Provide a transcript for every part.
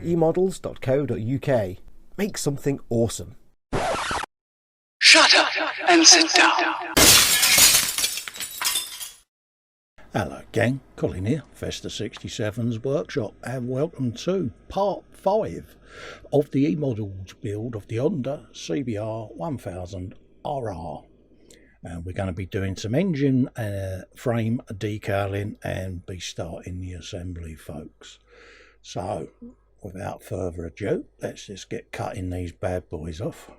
eModels.co.uk. Make something awesome. Shut up and sit down. Hello gang, Colin here, Festa 67's workshop, and welcome to part 5 of the eModels build of the Honda CBR 1000RR. And we're going to be doing some engine frame decaling and be starting the assembly, folks. So without further ado, let's just get cutting these bad boys off.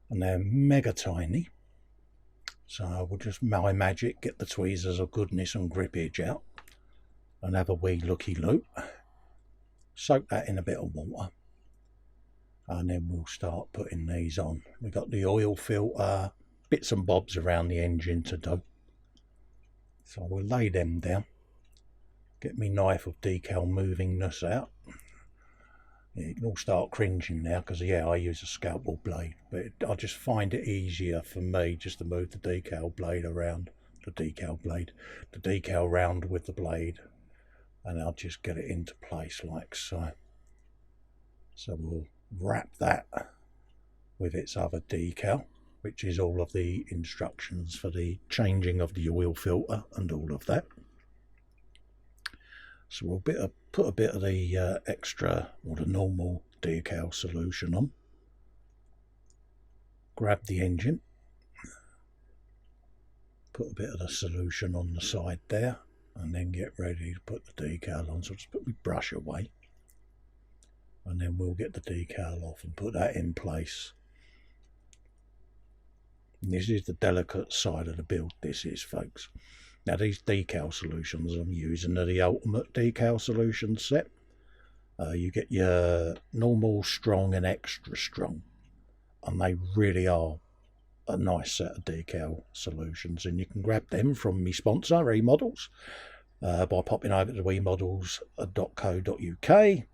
And they're mega tiny. So we'll just, my magic, get the tweezers of goodness and grippage out and have a wee looky loop. Soak that in a bit of water. And then we'll start putting these on. We've got the oil filter, bits and bobs around the engine to do. So we'll lay them down. Get me knife of decal movingness out. You can all start cringing now because, yeah, I use a scalpel blade, but I just find it easier for me just to move the decal blade around, the decal round with the blade, and I'll just get it into place like so. So we'll wrap that with its other decal, which is all of the instructions for the changing of the oil filter and all of that. So we'll put a bit of the extra or the normal decal solution on. Grab the engine. Put a bit of the solution on the side there, and then get ready to put the decal on. So just put my brush away, and then we'll get the decal off and put that in place. And this is the delicate side of the build, this is, folks. Now these decal solutions I'm using are the ultimate decal solution set. You get your normal, strong and extra strong, and they really are a nice set of decal solutions, and you can grab them from my sponsor eModels by popping over to eModels.co.uk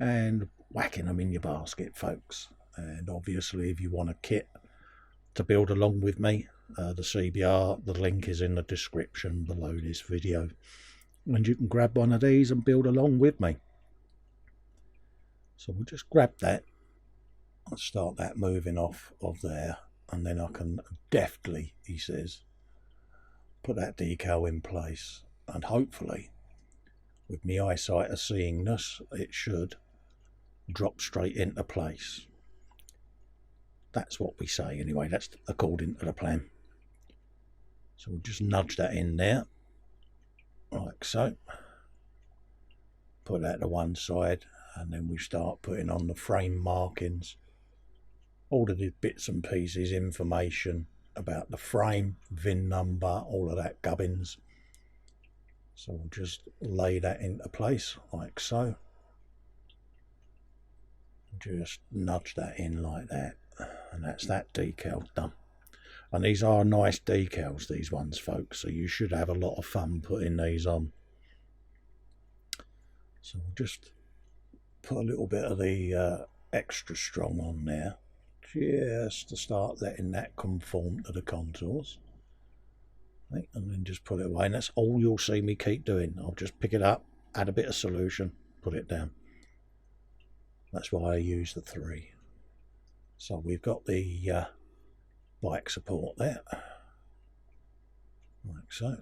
and whacking them in your basket, folks. And obviously if you want a kit to build along with me, the CBR, the link is in the description below this video, and you can grab one of these and build along with me. So we'll just grab that and start that moving off of there, and then I can deftly, he says, put that decal in place, and hopefully with my eyesight of seeingness it should drop straight into place. That's what we say anyway, that's according to the plan. So we'll just nudge that in there, like so. Put that to one side, and then we start putting on the frame markings. All of the bits and pieces, information about the frame, VIN number, all of that gubbins. So we'll just lay that into place, like so. Just nudge that in like that, and that's that decal done. And these are nice decals, these ones, folks, so you should have a lot of fun putting these on. So we'll just put a little bit of the extra strong on there, just to start letting that conform to the contours. And then just put it away, and that's all you'll see me keep doing. I'll just pick it up, add a bit of solution, put it down. That's why I use the 3. So we've got the bike support there, like so,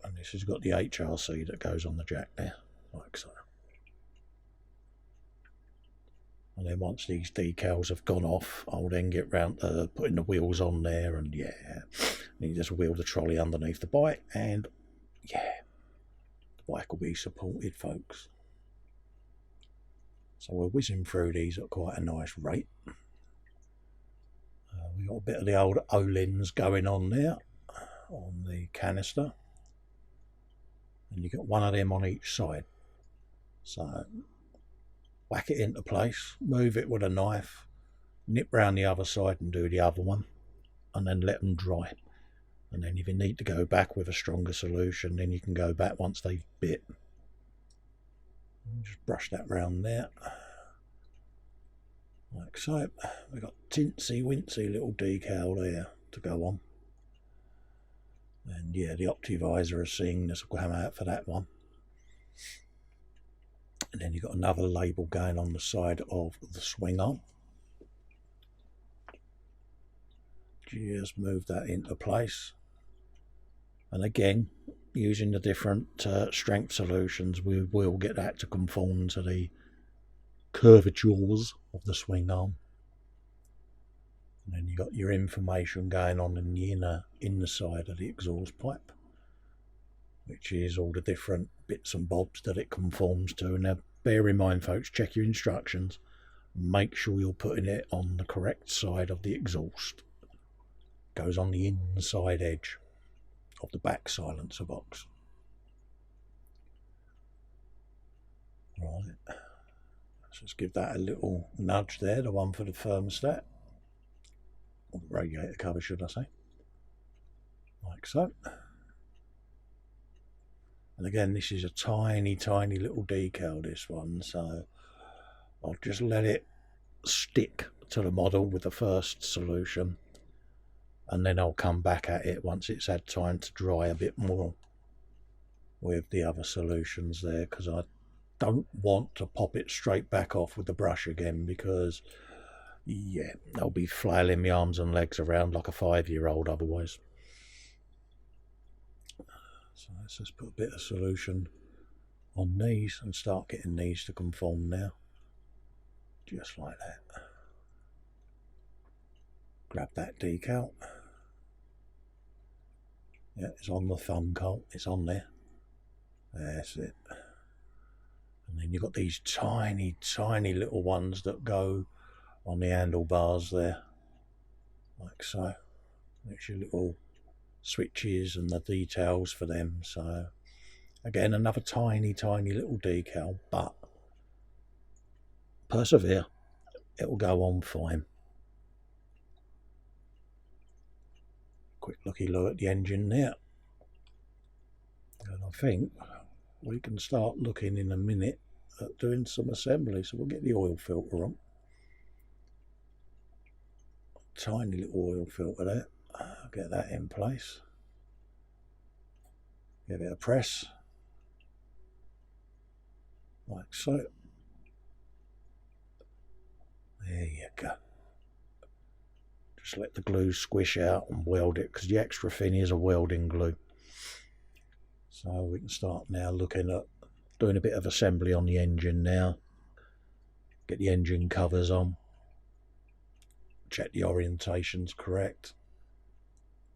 and this has got the HRC that goes on the jack there, like so. And then once these decals have gone off, I'll then get round to putting the wheels on there, and yeah, you just wheel the trolley underneath the bike, and yeah, the bike will be supported, folks. So we're whizzing through these at quite a nice rate. We've got a bit of the old Olins going on there on the canister, and you got one of them on each side. So whack it into place, move it with a knife, nip round the other side and do the other one, and then let them dry. And then if you need to go back with a stronger solution, then you can go back once they've bit. Just brush that round there, like so. We've got tinsy wincy little decal there to go on, and yeah, the optivisor of seeing this will come out for that one. And then you've got another label going on the side of the swing arm. Just move that into place. And again, using the different strength solutions, we will get that to conform to the curvatures of the swing arm. And then you've got your information going on in the inner side of the exhaust pipe, which is all the different bits and bobs that it conforms to. Now, bear in mind, folks, check your instructions. Make sure you're putting it on the correct side of the exhaust. It goes on the inside edge of the back silencer box. Right, let's just give that a little nudge there, the one for the thermostat, or the radiator cover, should I say, like so. And again, this is a tiny little decal, this one, so I'll just let it stick to the model with the first solution, and then I'll come back at it once it's had time to dry a bit more with the other solutions there, because I don't want to pop it straight back off with the brush again, because yeah, I'll be flailing my arms and legs around like a 5-year-old otherwise. So let's just put a bit of solution on these and start getting these to conform now, just like that. Grab that decal. Yeah, it's on the thumb coat, it's on there. That's it. And then you've got these tiny little ones that go on the handlebars there, like so. There's your little switches and the details for them. So again, another tiny little decal, but persevere, it will go on fine. Quick looky look at the engine there, and I think we can start looking in a minute at doing some assembly. So we'll get the oil filter on. Tiny little oil filter there. Get that in place. Give it a press, like so. There you go. Just let the glue squish out and weld it, because the extra thin is a welding glue. So we can start now looking at doing a bit of assembly on the engine now. Get the engine covers on. Check the orientation's correct.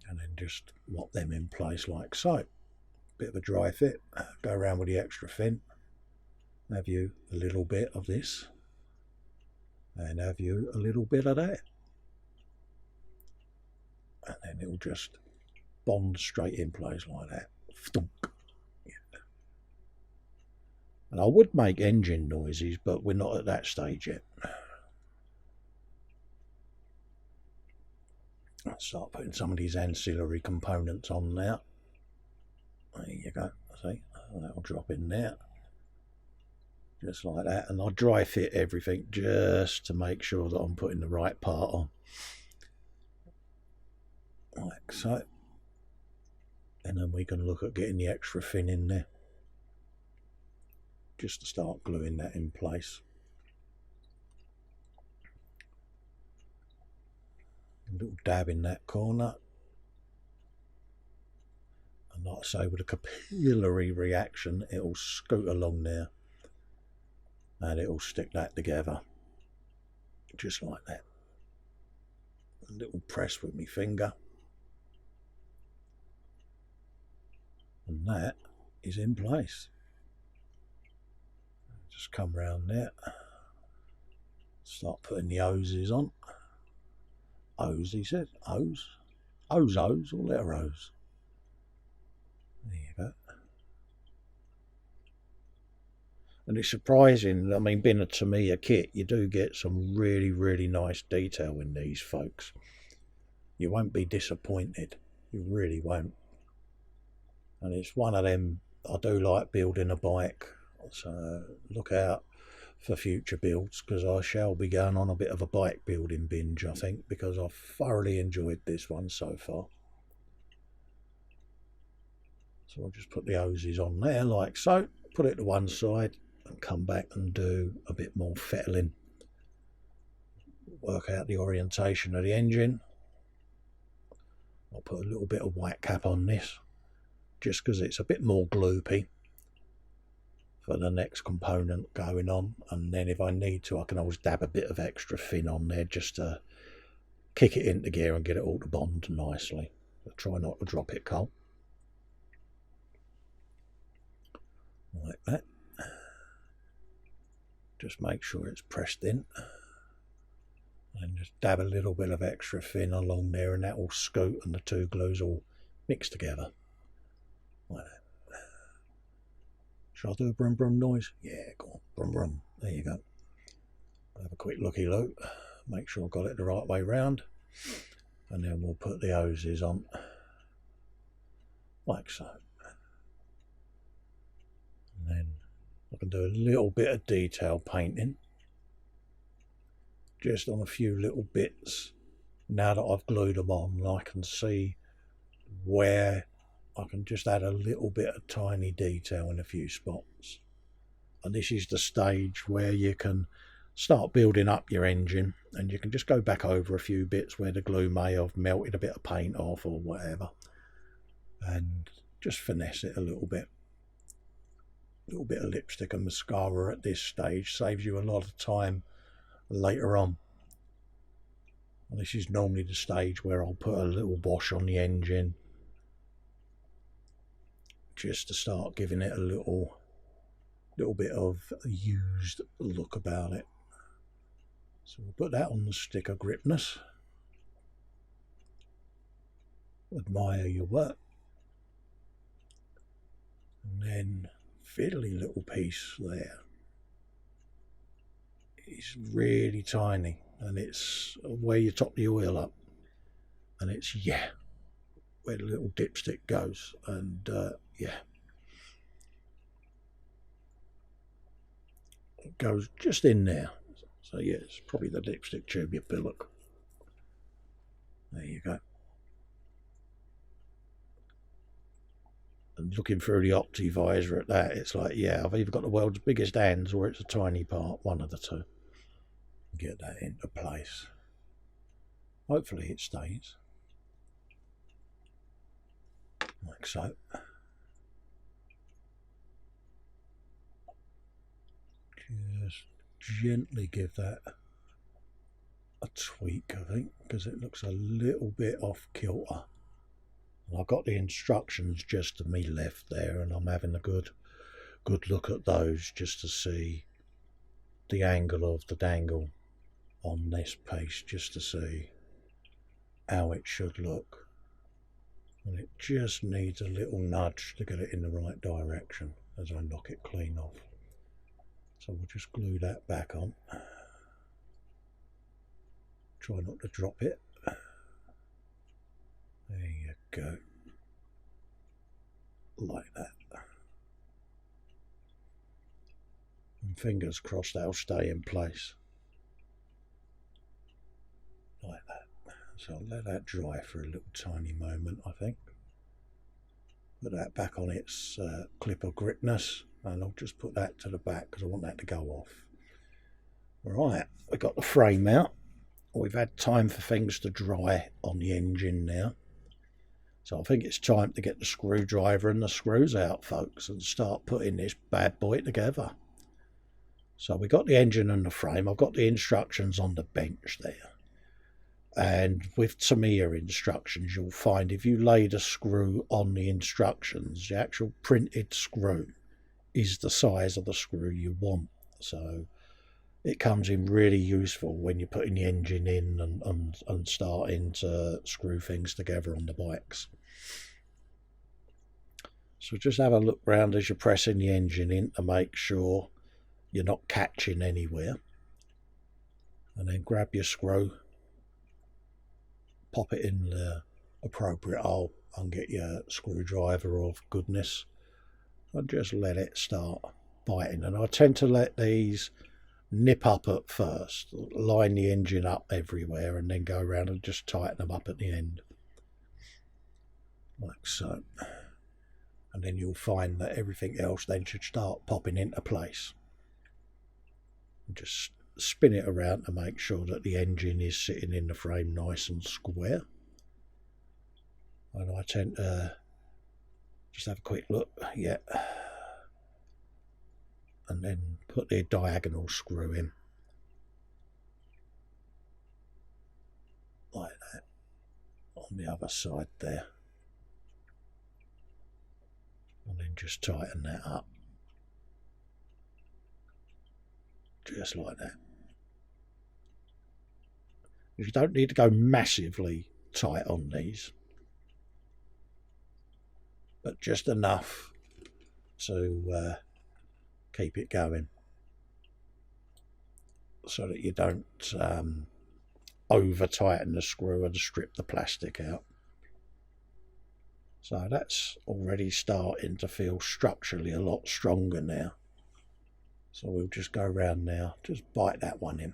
And then just lock them in place like so. Bit of a dry fit. Go around with the extra thin. Have you a little bit of this. And have you a little bit of that. And then it'll just bond straight in place like that. Yeah. And I would make engine noises, but we're not at that stage yet. I'll start putting some of these ancillary components on now. There you go. See, that'll drop in there. Just like that. And I'll dry fit everything just to make sure that I'm putting the right part on. Like so. And then we can look at getting the extra thin in there, just to start gluing that in place. A little dab in that corner. And like I say, with a capillary reaction, it'll scoot along there. And it'll stick that together. Just like that. A little press with my finger. And that is in place. Just come round there. Start putting the hoses on. Hose, he said. Hose. Hose, or letter hose. There you go. And it's surprising, I mean, being a Tamiya kit, you do get some really nice detail in these, folks. You won't be disappointed. You really won't. And it's one of them, I do like building a bike, so look out for future builds, because I shall be going on a bit of a bike building binge, I think, because I've thoroughly enjoyed this one so far. So I'll just put the hoses on there like so, put it to one side, and come back and do a bit more fettling. Work out the orientation of the engine. I'll put a little bit of white cap on this just because it's a bit more gloopy for the next component going on, and then if I need to I can always dab a bit of extra thin on there just to kick it into gear and get it all to bond nicely. But try not to drop it, Cole. Like that. Just make sure it's pressed in. And just dab a little bit of extra thin along there, and that will scoot and the two glues all mix together. Like that. Shall I do a brum brum noise? Yeah, go on. Brum brum. There you go. Have a quick looky look. Make sure I've got it the right way round. And then we'll put the hoses on. Like so. And then I can do a little bit of detail painting. Just on a few little bits. Now that I've glued them on, I can see where I can just add a little bit of tiny detail in a few spots. And this is the stage where you can start building up your engine, and you can just go back over a few bits where the glue may have melted a bit of paint off or whatever, and just finesse it a little bit. A little bit of lipstick and mascara at this stage saves you a lot of time later on. And this is normally the stage where I'll put a little wash on the engine just to start giving it a little bit of a used look about it. So we'll put that on the sticker gripness. Admire your work. And then fiddly little piece there. It's really tiny, and it's where you top the oil up, and it's where the little dipstick goes, and it goes just in there. So yeah, it's probably the dipstick tube you pillock. There you go. And looking through the opti-visor at that, it's like, yeah, I've either got the world's biggest hands or it's a tiny part, one of the two. Get that into place. Hopefully it stays. Like so. Just gently give that a tweak, I think, because it looks a little bit off kilter. And I've got the instructions just to me left there, and I'm having a good look at those just to see the angle of the dangle on this piece, just to see how it should look. And it just needs a little nudge to get it in the right direction as I knock it clean off. So we'll just glue that back on. Try not to drop it. There you go. Like that. And fingers crossed they'll stay in place. Like that. So I'll let that dry for a little tiny moment, I think. Put that back on its clip of gripness, and I'll just put that to the back because I want that to go off. Right, we've got the frame out. We've had time for things to dry on the engine now. So I think it's time to get the screwdriver and the screws out, folks, and start putting this bad boy together. So we got the engine and the frame. I've got the instructions on the bench there. And with Tamiya instructions, you'll find if you lay the screw on the instructions, the actual printed screw is the size of the screw you want. So it comes in really useful when you're putting the engine in and starting to screw things together on the bikes. So just have a look round as you're pressing the engine in to make sure you're not catching anywhere. And then grab your screw, pop it in the appropriate hole and get your screwdriver of goodness and just let it start biting. And I tend to let these nip up at first, line the engine up everywhere, and then go around and just tighten them up at the end, like so. And then you'll find that everything else then should start popping into place. And just spin it around to make sure that the engine is sitting in the frame nice and square. And I tend to just have a quick look, yeah, and then put the diagonal screw in like that on the other side there, and then just tighten that up just like that. You don't need to go massively tight on these, but just enough to keep it going, so that you don't over tighten the screw and strip the plastic out. So that's already starting to feel structurally a lot stronger now. So we'll just go around now, just bite that one in,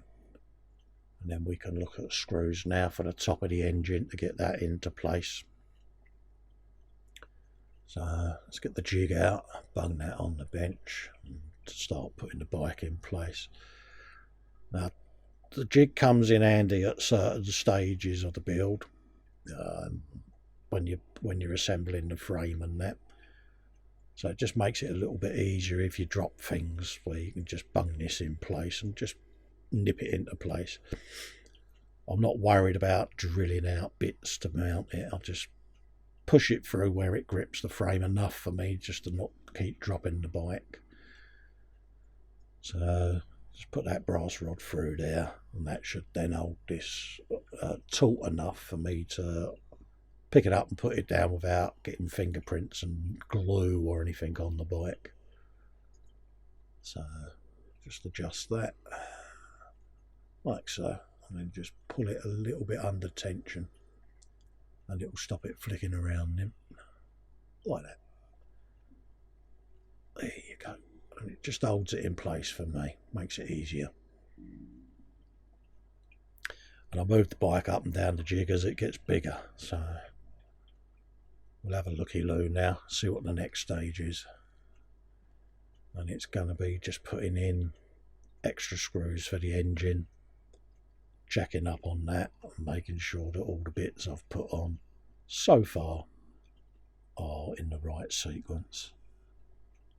and then we can look at screws now for the top of the engine to get that into place. So let's get the jig out, bung that on the bench, and start putting the bike in place. Now the jig comes in handy at certain stages of the build, when you're assembling the frame and that. So it just makes it a little bit easier if you drop things, where you can just bung this in place and just nip it into place. I'm not worried about drilling out bits to mount it. I'll just push it through where it grips the frame enough for me just to not keep dropping the bike. So just put that brass rod through there, and that should then hold this taut enough for me to pick it up and put it down without getting fingerprints and glue or anything on the bike. So just adjust that like so, and then just pull it a little bit under tension, and it will stop it flicking around then, like that. There you go. And it just holds it in place for me, makes it easier. And I move the bike up and down the jig as it gets bigger, so we'll have a looky-loo now, see what the next stage is. And it's going to be just putting in extra screws for the engine, checking up on that, and making sure that all the bits I've put on so far are in the right sequence.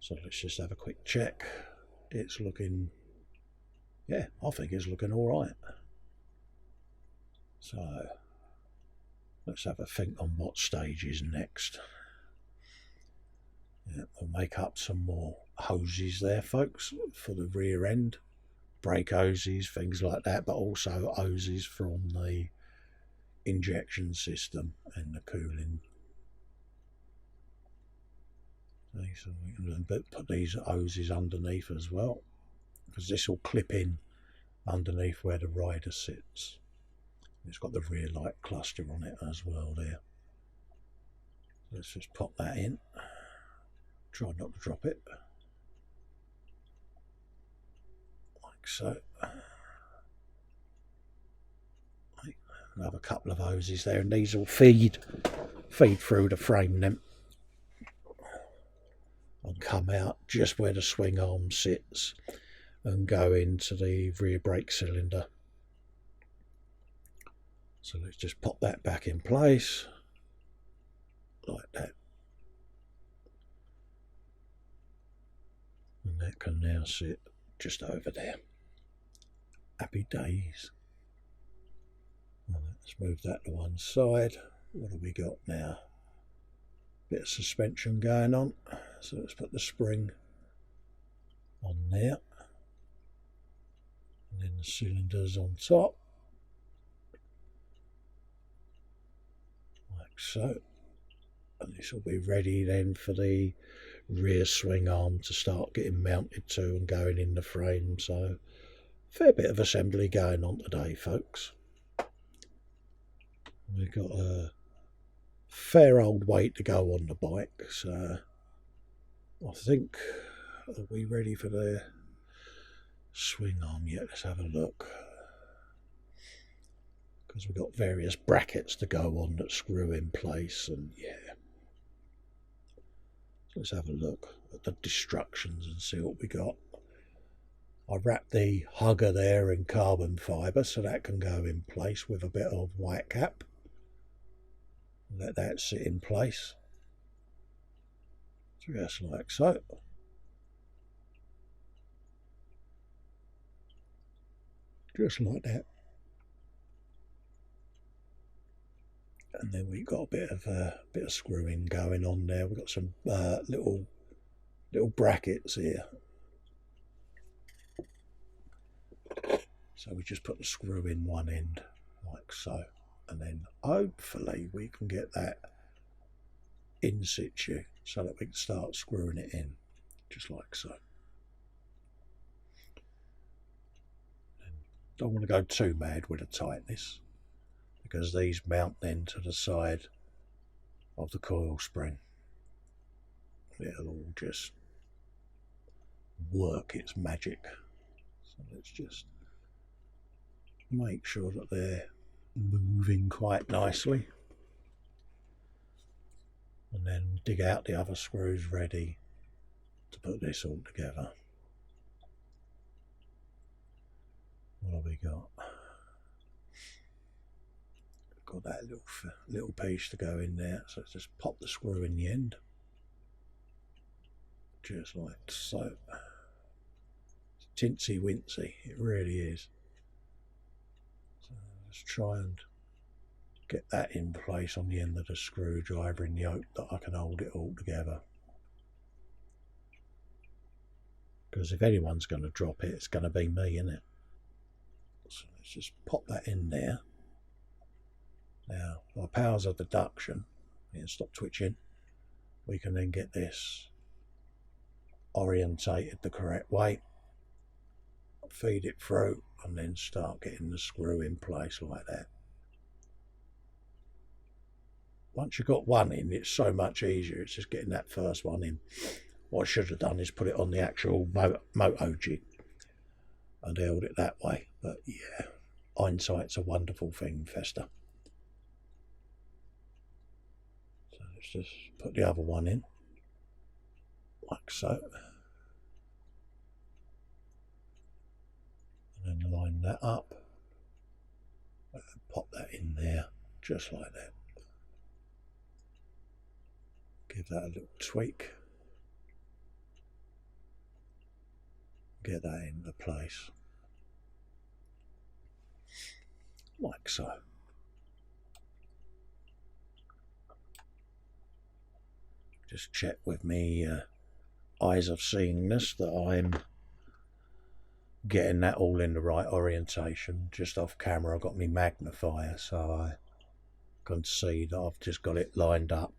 So let's just have a quick check. It's looking, yeah, I think it's looking all right. So let's have a think on what stage is next. Yeah, we'll make up some more hoses there, folks, for the rear end. Brake hoses, things like that, but also hoses from the injection system and the cooling. So we can put these hoses underneath as well, because this will clip in underneath where the rider sits. It's got the rear light cluster on it as well there. Let's just pop that in. Try not to drop it. Like so. Another couple of hoses there, and these will feed through the frame then, and come out just where the swing arm sits and go into the rear brake cylinder. So let's just pop that back in place like that, and that can now sit just over there. Happy days. Well, let's move that to one side. What have we got now? Bit of suspension going on, so let's put the spring on there, and then the cylinders on top, like so. And this will be ready then for the rear swing arm to start getting mounted to and going in the frame. So fair bit of assembly going on today, folks. We've got a fair old way to go on the bike, so I think, are we ready for the swing arm yet? Let's have a look, because we've got various brackets to go on that screw in place, and yeah. So let's have a look at the destructions and see what we got. I wrapped the hugger there in carbon fibre so that can go in place with a bit of white cap. Let that sit in place, just like so. Just like that. And then we've got a bit of screwing going on there. We've got some little brackets here. So we just put the screw in one end like so, and then hopefully we can get that in situ so that we can start screwing it in just like so. And don't want to go too mad with the tightness, because these mount then to the side of the coil spring. It'll all just work its magic. So let's just make sure that they're moving quite nicely, and then dig out the other screws ready to put this all together. What have we got? Got that little piece to go in there, so let's just pop the screw in the end, just like so. It's tinsy wincy, it really is. So let's try and get that in place on the end of the screwdriver in the hope that I can hold it all together. Because if anyone's going to drop it, it's going to be me, isn't it? So let's just pop that in there. Now, by powers of deduction, and stop twitching, we can then get this orientated the correct way, feed it through, and then start getting the screw in place like that. Once you've got one in, it's so much easier. It's just getting that first one in. What I should have done is put it on the actual moto jig and held it that way. But yeah, hindsight's a wonderful thing, Festa. So let's just put the other one in, like so. And then line that up. And pop that in there, just like that. Give that a little tweak. Get that into place. Like so. Just check with me eyes of seeingness that I'm getting that all in the right orientation. Just off camera I've got my magnifier so I can see that I've just got it lined up.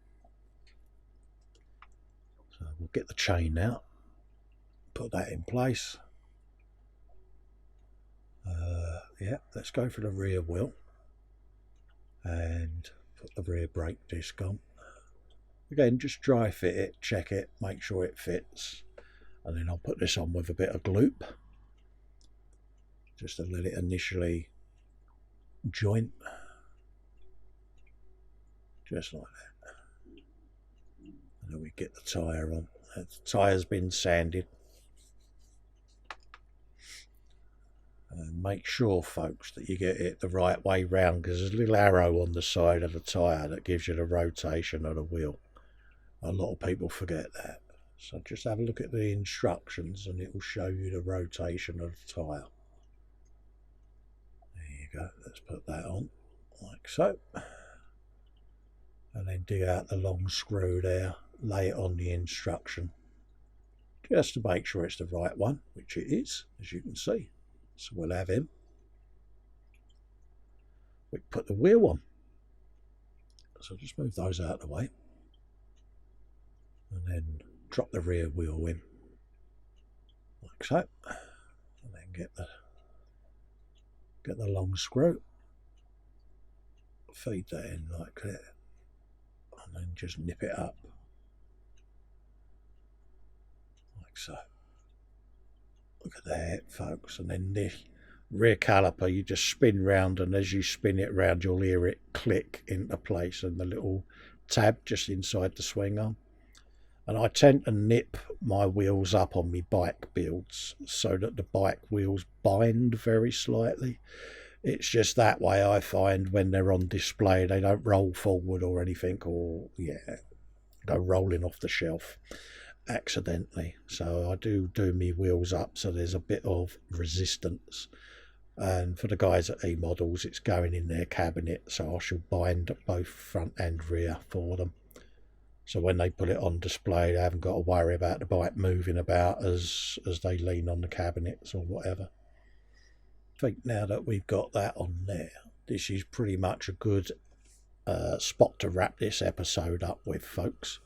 So we'll get the chain out, put that in place. Yeah, let's go for the rear wheel and put the rear brake disc on. Again, just dry fit it, check it, make sure it fits, and then I'll put this on with a bit of gloop just to let it initially joint, just like that. And then we get the tyre on. The tyre's been sanded. And make sure, folks, that you get it the right way round, because there's a little arrow on the side of the tyre that gives you the rotation of the wheel. A lot of people forget that. So just have a look at the instructions and it will show you the rotation of the tyre. There you go. Let's put that on like so. And then dig out the long screw there, lay it on the instruction, just to make sure it's the right one, which it is, as you can see. So we'll have him. We put the wheel on. So just move those out of the way. And then drop the rear wheel in. Like so. And then get the long screw. Feed that in like that. And then just nip it up. Like so. Look at that, folks. And then the rear caliper, you just spin round, and as you spin it round, you'll hear it click into place, and the little tab just inside the swing arm. And I tend to nip my wheels up on my bike builds so that the bike wheels bind very slightly. It's just that way I find when they're on display they don't roll forward or anything, or go rolling off the shelf accidentally. So I do my wheels up so there's a bit of resistance. And for the guys at eModels, it's going in their cabinet, so I shall bind both front and rear for them. So when they put it on display, they haven't got to worry about the bike moving about as they lean on the cabinets or whatever. I think now that we've got that on there, this is pretty much a good spot to wrap this episode up with, folks.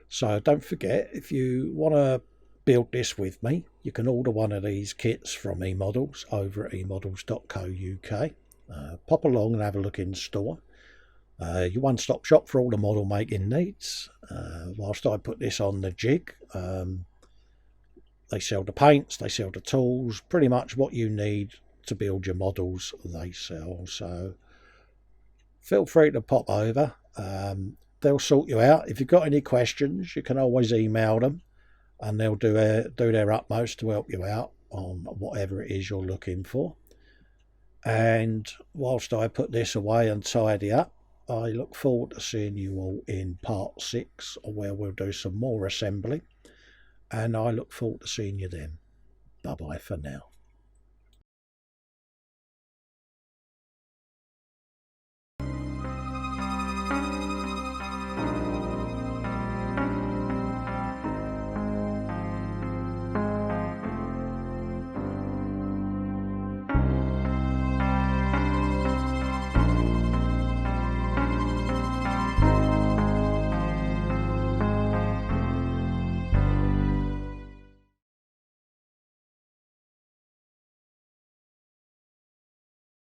So don't forget, if you want to build this with me, you can order one of these kits from eModels over at eModels.co.uk. Pop along and have a look in store. Your one-stop shop for all the model making needs. Whilst I put this on the jig, they sell the paints, they sell the tools, pretty much what you need to build your models they sell. So feel free to pop over. They'll sort you out. If you've got any questions, you can always email them and they'll do their utmost to help you out on whatever it is you're looking for. And whilst I put this away and tidy up, I look forward to seeing you all in part 6, where we'll do some more assembly. And I look forward to seeing you then. Bye-bye for now.